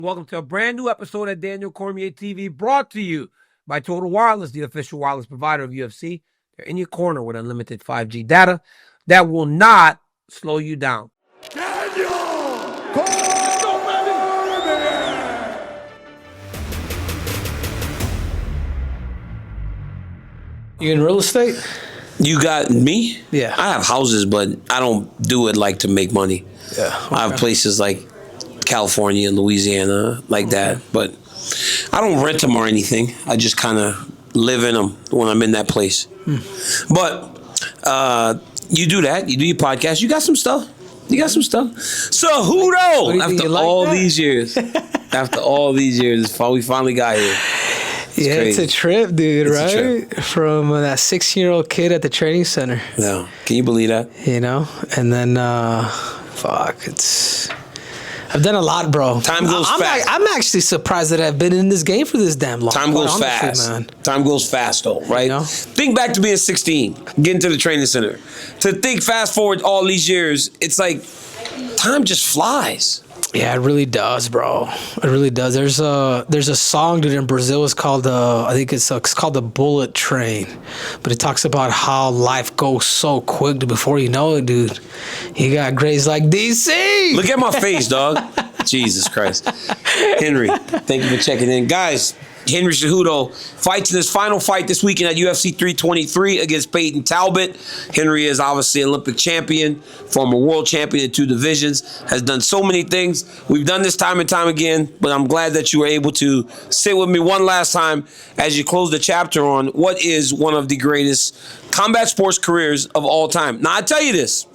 Welcome to a brand new episode of Daniel Cormier TV, brought to you by Total Wireless, the official wireless provider of UFC. They're in your corner with unlimited 5G data that will not slow you down. Daniel Cormier! You in real estate? You got me? Yeah. I have houses, but I don't do it like to make money. Yeah. Okay. I have places like California and Louisiana like that, but I don't rent them or anything. I just kind of live in them when I'm in that place. But you do that. You do your podcast. You got some stuff. Cejudo! After all these years. After all these years, we finally got here. It's a trip, dude, right? From that 16-year-old kid at the training center. Yeah. Can you believe that? You know? And then, I've done a lot, bro. Time goes fast. I'm actually surprised that I've been in this game for this damn long. Time goes fast. Man. Time goes fast, though, right? You know? Think back to being 16, getting to the training center. To think fast forward all these years, it's like time just flies. Yeah, it really does, bro. It really does. There's a song, dude, in Brazil. It's called I think it's called The Bullet Train, but it talks about how life goes so quick. Before you know it, dude, you got grades like DC. Look at my face, dog. Jesus Christ, Henry. Thank you for checking in, guys. Henry Cejudo fights in his final fight this weekend at UFC 323 against Payton Talbott. Henry is obviously Olympic champion, former world champion in 2 divisions, has done so many things. We've done this time and time again, but I'm glad that you were able to sit with me one last time as you close the chapter on what is one of the greatest combat sports careers of all time. Now, I tell you this,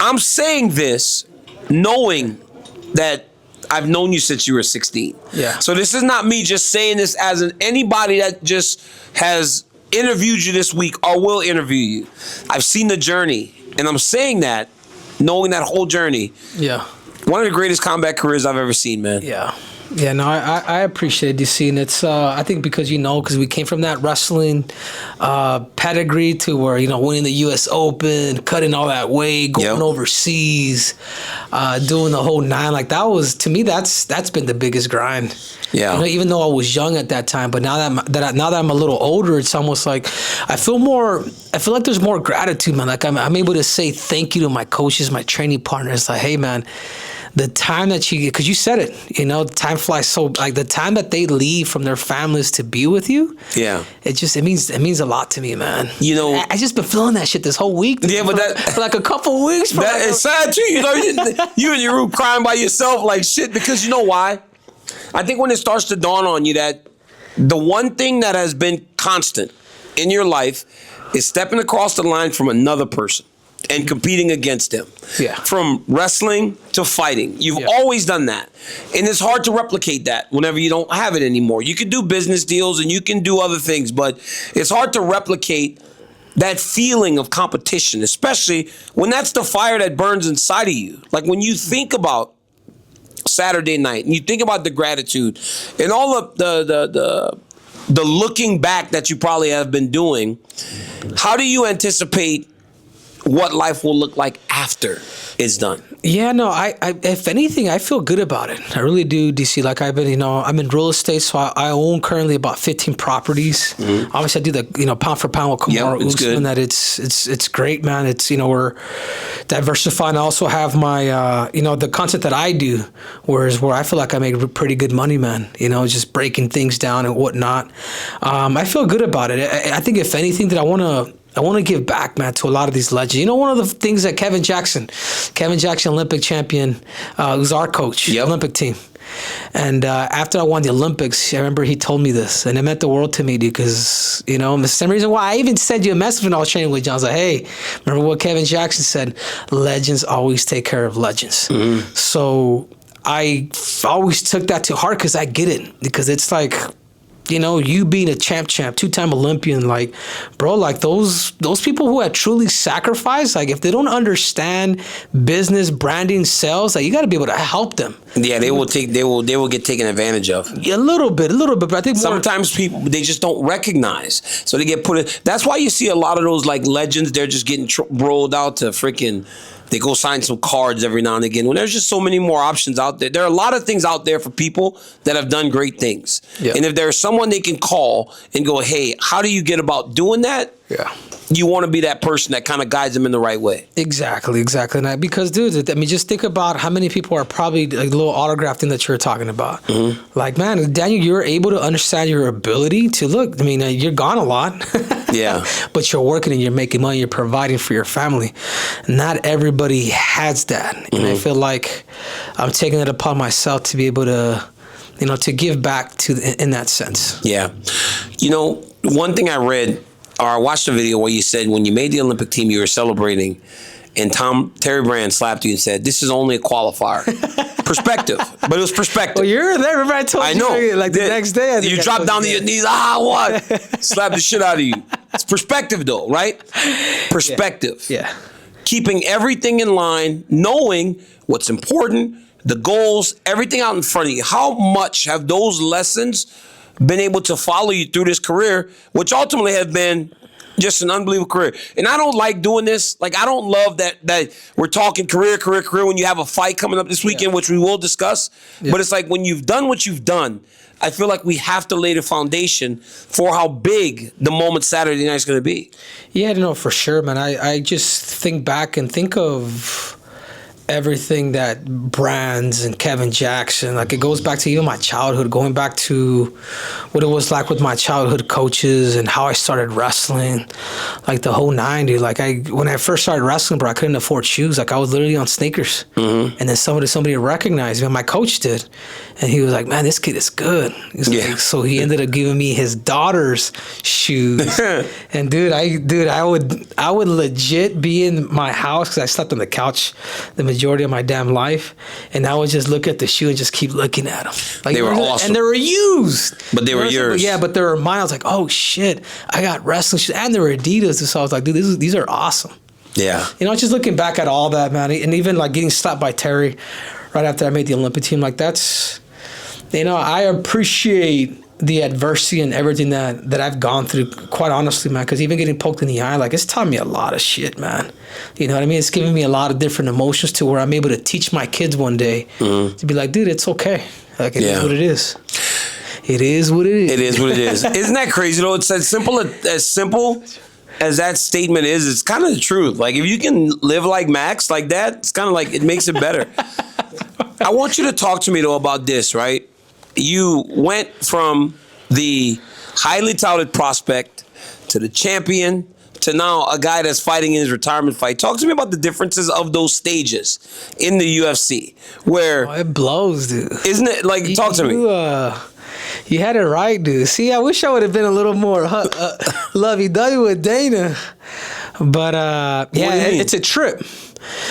I'm saying this knowing that I've known you since you were 16. Yeah. So this is not me just saying this as anybody that just has interviewed you this week or will interview you. I've seen the journey, and I'm saying that, knowing that whole journey. Yeah. One of the greatest combat careers I've ever seen, man. Yeah. Yeah, no, I appreciate DC, and it's I think because we came from that wrestling pedigree to where winning the U.S. Open, cutting all that weight, going overseas, doing the whole 9. Like that was, to me, that's been the biggest grind. Yeah. Even though I was young at that time, but now that I'm a little older, it's almost like I feel like there's more gratitude, man. Like I'm able to say thank you to my coaches, my training partners. Like, hey, man. The time that because you said it, time flies so, like the time that they leave from their families to be with you. Yeah. It means a lot to me, man. I just been feeling that shit this whole week. Yeah, but for like a couple of weeks. It's sad too, you in your room crying by yourself like shit, because you know why? I think when it starts to dawn on you that the one thing that has been constant in your life is stepping across the line from another person and competing against them. Yeah. From wrestling to fighting. You've always done that. And it's hard to replicate that whenever you don't have it anymore. You can do business deals and you can do other things, but it's hard to replicate that feeling of competition, especially when that's the fire that burns inside of you. Like when you think about Saturday night and you think about the gratitude and all of the looking back that you probably have been doing, how do you anticipate what life will look like after it's done? Yeah, no, I if anything, I feel good about it. I really do, DC. Like I've been, I'm in real estate, so I own currently about 15 properties. Mm-hmm. Obviously, I do the, pound for pound with Cormier. Good. That it's great, man. It's, we're diversifying. I also have my, the content that I do, where I feel like I make pretty good money, man. Just breaking things down and whatnot. I feel good about it. I think if anything that I want to give back, man, to a lot of these legends. One of the things that Kevin Jackson, Olympic champion, who's our coach, Olympic team. And after I won the Olympics, I remember he told me this, and it meant the world to me, because, the same reason why I even sent you a message when I was training with John. I was like, hey, remember what Kevin Jackson said? Legends always take care of legends. Mm-hmm. So I always took that to heart, because I get it, because it's like, you being a champ, 2-time Olympian, like, bro, like those people who have truly sacrificed, like if they don't understand business, branding, sales, like you got to be able to help them. Yeah, they will get taken advantage of. Yeah, a little bit, but I think sometimes people, they just don't recognize, so they get put in. That's why you see a lot of those like legends. They're just getting rolled out to freaking They go sign some cards every now and again. When there's just so many more options out there. There are a lot of things out there for people that have done great things. Yeah. And if there's someone they can call and go, hey, how do you get about doing that? Yeah. You want to be that person that kind of guides them in the right way. Exactly. And because, dude, I mean, just think about how many people are probably like little autograph thing that you're talking about. Like, man, Daniel, you're able to understand your ability to look. I mean, you're gone a lot. Yeah. But you're working and you're making money. You're providing for your family. Not everybody has that. And I feel like I'm taking it upon myself to be able to, to give back in that sense. Yeah. One thing I read, or I watched a video where you said when you made the Olympic team, you were celebrating, and Terry Brand slapped you and said, "This is only a qualifier." Perspective, but it was perspective. Well, you're there. Everybody told you. I know. Like the next day, I think you dropped down to your knees. What? Slapped the shit out of you. It's perspective, though, right? Perspective. Yeah. Keeping everything in line, knowing what's important, the goals, everything out in front of you. How much have those lessons been able to follow you through this career, which ultimately have been just an unbelievable career? And I don't like doing this. Like, I don't love that we're talking career when you have a fight coming up this weekend, which we will discuss. But it's like when you've done what you've done, I feel like we have to lay the foundation for how big the moment Saturday night is going to be. Yeah, no, for sure, man. I just think back and think of everything that Brands and Kevin Jackson, like it goes back to even my childhood, going back to what it was like with my childhood coaches and how I started wrestling, like the whole 90s. Like when I first started wrestling, bro, I couldn't afford shoes. Like I was literally on sneakers. And then somebody recognized me. My coach did. And he was like, man, this kid is good. Like, so he ended up giving me his daughter's shoes. And I would legit be in my house because I slept on the couch the majority of my damn life, and I would just look at the shoe and just keep looking at them. Like, they were awesome. And they were used. But they were yours. Yeah, but they were mine. I was like, oh shit, I got wrestling shoes. And they were Adidas. So I was like, dude, these are awesome. Yeah. Just looking back at all that, man, and even like getting slapped by Terry right after I made the Olympic team, like that's, I appreciate the adversity and everything that I've gone through, quite honestly, man, because even getting poked in the eye, like, it's taught me a lot of shit, man. You know what I mean? It's giving me a lot of different emotions to where I'm able to teach my kids one day to be like, dude, it's okay. Like, it is what it is. It is what it is. It is what it is. Isn't that crazy, though? It's as simple as that statement is. It's kind of the truth. Like, if you can live like Max like that, it's kind of like, it makes it better. I want you to talk to me, though, about this, right? You went from the highly touted prospect to the champion to now a guy that's fighting in his retirement fight. Talk to me about the differences of those stages in the UFC. Where it blows, dude. Isn't it? Like, talk to me. You had it right, dude. See, I wish I would have been a little more lovey-dovey with Dana. But, it's a trip.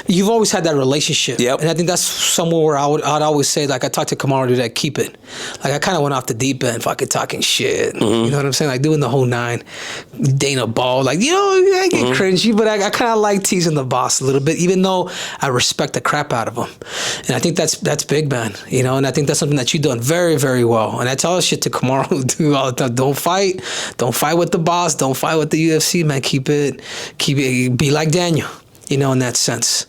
You've always had that relationship. Yep. And I think that's somewhere where I'd always say, like, I talked to Kamaru, dude, that keep it. Like, I kind of went off the deep end, fucking talking shit. You know what I'm saying? Like, doing the whole 9. Dana Ball. Like, I get cringy, but I kind of like teasing the boss a little bit, even though I respect the crap out of him. And I think that's big, man. And I think that's something that you've done very, very well. And I tell this shit to Kamaru, dude, all the time. Don't fight with the boss. Don't fight with the UFC, man. Keep it, be like Daniel. In that sense.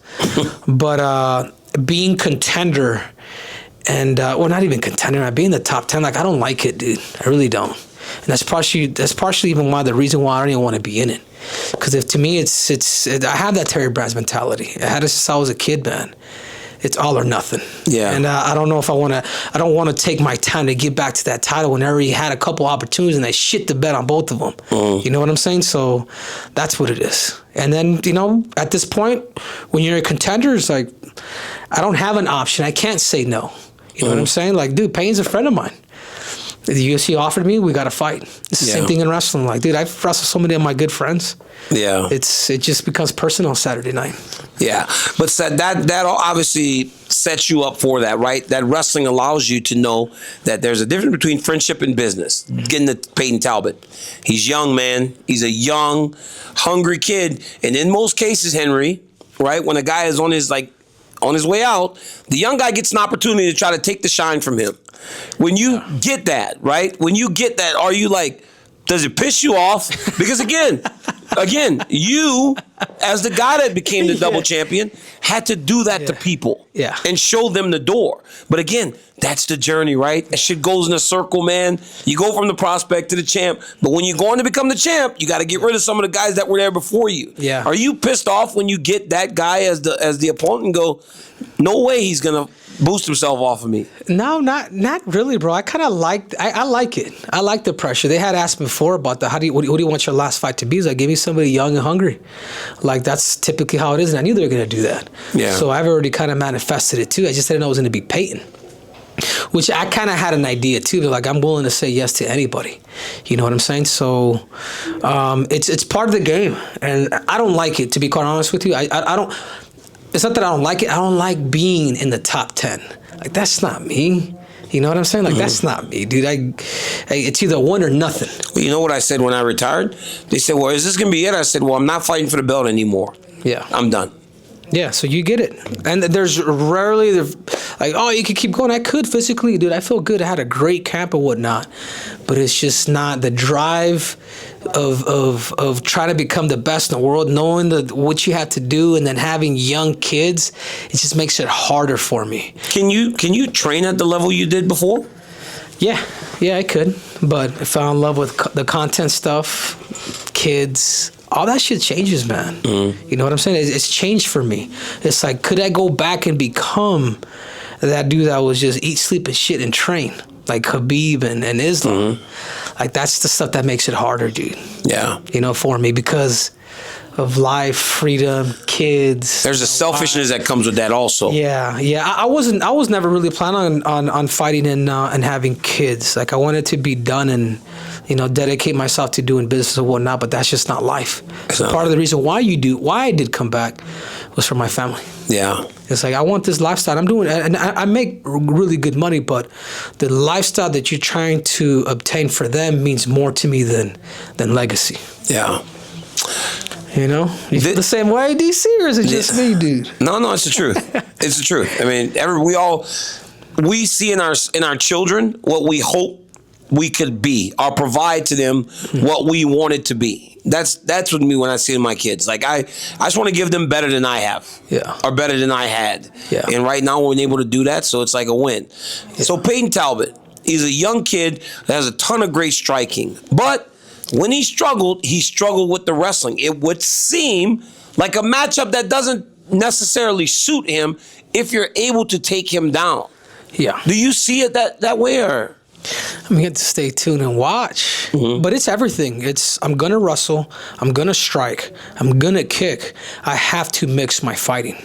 But being contender and, not even contender, being the top 10, like, I don't like it, dude. I really don't. And that's partially even the reason why I don't even want to be in it. Because to me, I have that Terry Brands mentality. I had it since I was a kid, man. It's all or nothing. Yeah. And I don't know if I don't want to take my time to get back to that title when I already had a couple opportunities and I shit the bed on both of them. You know what I'm saying? So that's what it is. And then, at this point, when you're a contender, it's like, I don't have an option. I can't say no. You know what I'm saying? Like, dude, Payton's a friend of mine. The UFC offered me, we got to fight. It's the same thing in wrestling. Like, dude, I've wrestled so many of my good friends. Yeah. It just becomes personal Saturday night. Yeah. But that obviously sets you up for that, right? That wrestling allows you to know that there's a difference between friendship and business. Getting to Payton Talbott. He's young, man. He's a young, hungry kid. And in most cases, Henry, right, when a guy is on his way out, the young guy gets an opportunity to try to take the shine from him. When you get that, right? When you get that, are you like, does it piss you off? Because again, again, you, as the guy that became the double champion, had to do that to people and show them the door. But again, that's the journey, right? That shit goes in a circle, man. You go from the prospect to the champ, but when you're going to become the champ, you got to get rid of some of the guys that were there before you. Yeah. Are you pissed off when you get that guy as the opponent and go, no way he's gonna boost himself off of me? No, not really, bro. I kind of I like it. I like the pressure. They had asked before about what do you want your last fight to be? He's like, give me somebody young and hungry. Like, that's typically how it is, and I knew they were going to do that. Yeah. So I've already kind of manifested it, too. I just didn't know it was going to be Peyton, which I kind of had an idea, too. Like, I'm willing to say yes to anybody. You know what I'm saying? So it's part of the game, and I don't like it, to be quite honest with you. I don't... It's not that I don't like it. I don't like being in the top 10. Like, that's not me. You know what I'm saying? Like, that's not me, dude. It's either one or nothing. Well, you know what I said when I retired? They said, well, is this going to be it? I said, well, I'm not fighting for the belt anymore. Yeah. I'm done. Yeah, so you get it. And there's rarely, like, oh, you could keep going. I could physically, dude. I feel good. I had a great camp and whatnot. But it's just not the drive of trying to become the best in the world, knowing what you have to do, and then having young kids. It just makes it harder for me. Can you train at the level you did before? Yeah, I could. But I fell in love with the content stuff, kids. All that shit changes, man. You know what I'm saying? It's changed for me. It's like, could I go back and become that dude that was just eat, sleep, and shit and train? Like Khabib and Islam. Like, that's the stuff that makes it harder, dude. Yeah. You know, for me, because of life, freedom, kids. There's a selfishness that comes with that also. Yeah. I was never really planning on fighting and having kids. Like, I wanted to be done and, you know, dedicate myself to doing business and whatnot, but that's just not life. So part of the reason why I did come back was for my family. Yeah. It's like, I want this lifestyle. I'm doing, and I make really good money, but the lifestyle that you're trying to obtain for them means more to me than legacy. Yeah. You know? You feel the same way, DC, or is it just me, dude? No, it's the truth. It's the truth. I mean, we see in our children what we hope we could be, or provide to them what we want it to be. That's with me when I see my kids. Like, I just want to give them better than I have, or better than I had. Yeah. And right now we're able to do that, so it's like a win. Yeah. So Payton Talbott, he's a young kid that has a ton of great striking, but when he struggled with the wrestling. It would seem like a matchup that doesn't necessarily suit him if you're able to take him down. Yeah. Do you see it that way, or? I'm going to have to stay tuned and watch. But it's everything. I'm going to wrestle. I'm going to strike. I'm going to kick. I have to mix my fighting.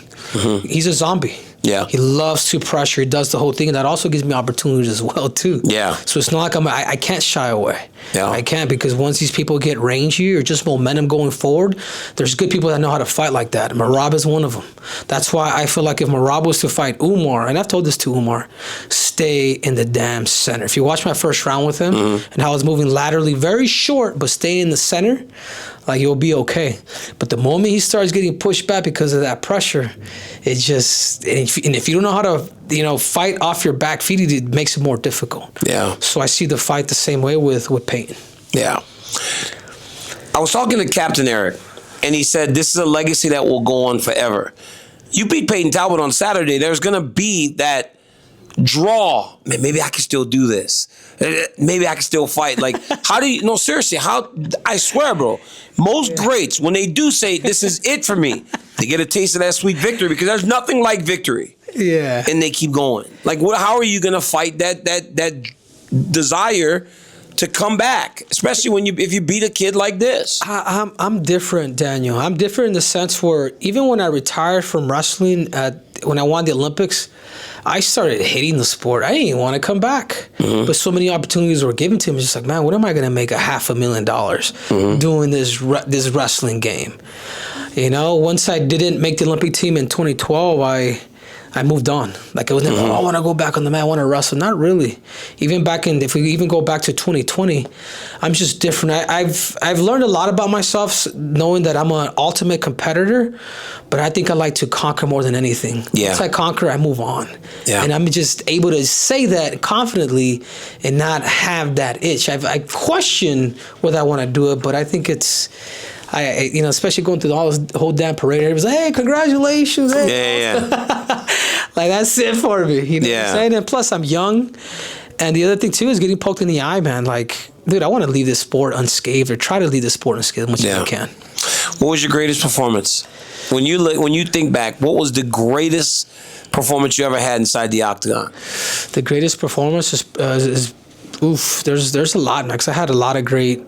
He's a zombie. Yeah. He loves to pressure. He does the whole thing. And that also gives me opportunities as well, too. Yeah. So it's not like I can't shy away. Yeah. I can't, because once these people get rangy or just momentum going forward, there's good people that know how to fight like that. Merab is one of them. That's why I feel like if Merab was to fight Umar, and I've told this to Umar, stay in the damn center. If you watch my first round with him and how I was moving laterally, very short, but stay in the center, like, you'll be okay. But the moment he starts getting pushed back because of that pressure, it just, and if you don't know how to, you know, fight off your back feet, it makes it more difficult. Yeah. So I see the fight the same way with Peyton. Yeah. I was talking to Captain Eric, and he said this is a legacy that will go on forever. You beat Payton Talbott on Saturday. There's going to be that draw. Man, maybe I can still do this. Maybe I can still fight. Like, how do you, no, seriously, I swear, bro, most greats, when they do say, this is it for me, they get a taste of that sweet victory, because there's nothing like victory. Yeah. And they keep going. Like, how are you going to fight that desire to come back, especially if you beat a kid like this? I'm different, Daniel. I'm different in the sense where even when I retired from wrestling, when I won the Olympics, I started hating the sport. I didn't even want to come back. But so many opportunities were given to me. Just like, man, what am I going to make $500,000 doing this wrestling game? You know, once I didn't make the Olympic team in 2012, I moved on. Like, I was never, I want to go back on the mat, I want to wrestle. Not really. If we even go back to 2020, I'm just different. I've learned a lot about myself, knowing that I'm an ultimate competitor, but I think I like to conquer more than anything. Yeah. Once I conquer, I move on. Yeah. And I'm just able to say that confidently and not have that itch. I question whether I want to do it, but I think you know, especially going through all this whole damn parade, everybody's like, hey, congratulations. Hey. Yeah. Like, that's it for me. You know what I'm saying? And plus, I'm young. And the other thing, too, is getting poked in the eye, man. Like, dude, I want to leave this sport unscathed, or try to leave this sport unscathed as much as I can. What was your greatest performance? When you think back, what was the greatest performance you ever had inside the octagon? The greatest performance is there's a lot, man, because I had a lot of great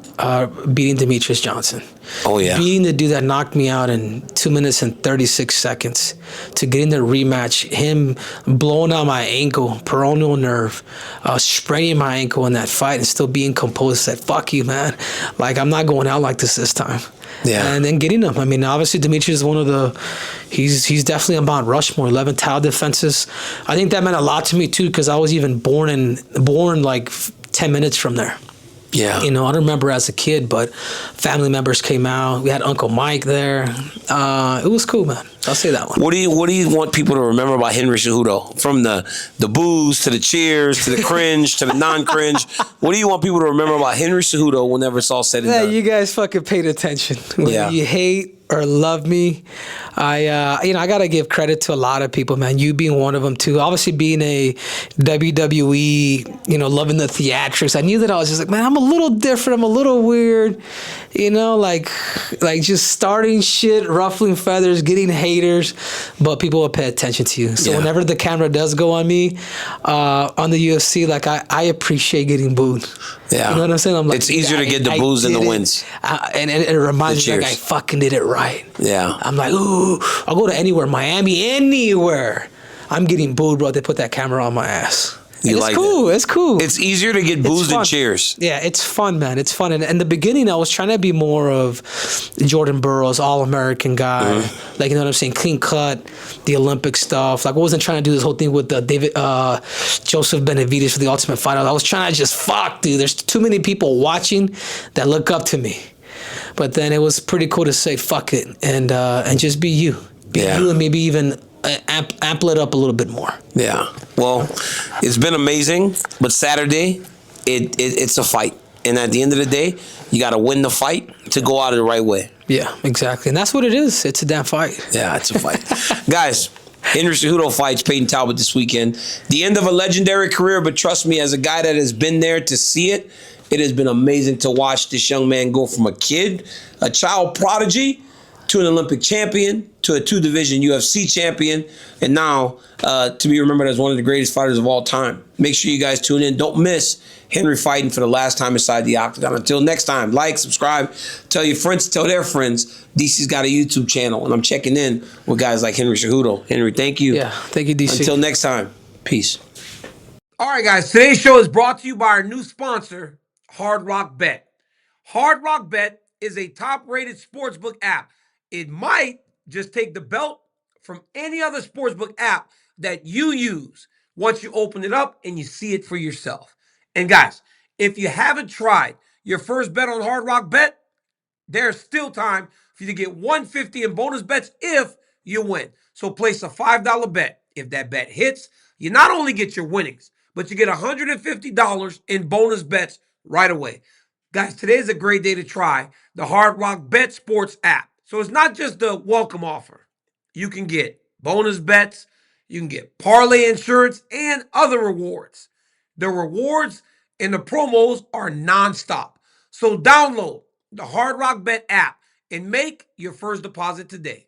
beating Demetrius Johnson. Oh, yeah. Beating the dude that knocked me out in 2 minutes and 36 seconds, to getting the rematch, him blowing out my ankle, peroneal nerve, spraining my ankle in that fight and still being composed. Said, fuck you, man. Like, I'm not going out like this time. Yeah. And then getting him. I mean, obviously, Demetrius is one of the, he's definitely on Mount Rushmore, 11 title defenses. I think that meant a lot to me, too, because I was even born like 10 minutes from there. Yeah. You know, I don't remember as a kid, but family members came out. We had Uncle Mike there. It was cool, man. I'll say that one. What do you want people to remember about Henry Cejudo? From the boos to the cheers to the cringe to the non-cringe. What do you want people to remember about Henry Cejudo whenever it's all said and done? You guys fucking paid attention. Whether you hate or love me, I gotta give credit to a lot of people, man. You being one of them too. Obviously, being a WWE, loving the theatrics. I knew that I was just like, man, I'm a little different. I'm a little weird. Like just starting shit, ruffling feathers, getting haters, but people will pay attention to you. So whenever the camera does go on me, on the UFC, like I appreciate getting booed. Yeah. You know what I'm saying? I'm like, it's easier to get the boos than the wins. And it reminds me, like, I fucking did it right. Yeah. I'm like, ooh, I'll go to anywhere, Miami, anywhere. I'm getting booed, bro. They put that camera on my ass. It's cool. It's cool. It's easier to get boos than cheers. Yeah, it's fun, man. It's fun. And in the beginning, I was trying to be more of Jordan Burroughs, all-American guy. Mm-hmm. Like, you know what I'm saying? Clean cut, the Olympic stuff. Like, I wasn't trying to do this whole thing with Joseph Benavidez for the Ultimate Fighter. I was trying to just, dude. There's too many people watching that look up to me. But then it was pretty cool to say, fuck it, and just be you. Be you, and maybe even amp it up a little bit more. Yeah. Well, it's been amazing, but Saturday, it's a fight. And at the end of the day, you got to win the fight to go out of the right way. Yeah, exactly. And that's what it is. It's a damn fight. Yeah, it's a fight. Guys, Henry Cejudo fights Payton Talbot this weekend. The end of a legendary career, but trust me, as a guy that has been there to see it, it has been amazing to watch this young man go from a kid, a child prodigy, to an Olympic champion, to a 2-division UFC champion, and now to be remembered as one of the greatest fighters of all time. Make sure you guys tune in. Don't miss Henry fighting for the last time inside the octagon. Until next time, like, subscribe, tell your friends, tell their friends. DC's got a YouTube channel, and I'm checking in with guys like Henry Cejudo. Henry, thank you. Yeah, thank you, DC. Until next time, peace. All right, guys, today's show is brought to you by our new sponsor, Hard Rock Bet. Hard Rock Bet is a top-rated sportsbook app. It might just take the belt from any other sportsbook app that you use once you open it up and you see it for yourself. And guys, if you haven't tried your first bet on Hard Rock Bet, there's still time for you to get $150 in bonus bets if you win. So place a $5 bet. If that bet hits, you not only get your winnings, but you get $150 in bonus bets right away. Guys, today is a great day to try the Hard Rock Bet Sports app. So it's not just the welcome offer. You can get bonus bets, you can get parlay insurance, and other rewards. The rewards and the promos are nonstop. So download the Hard Rock Bet app and make your first deposit today.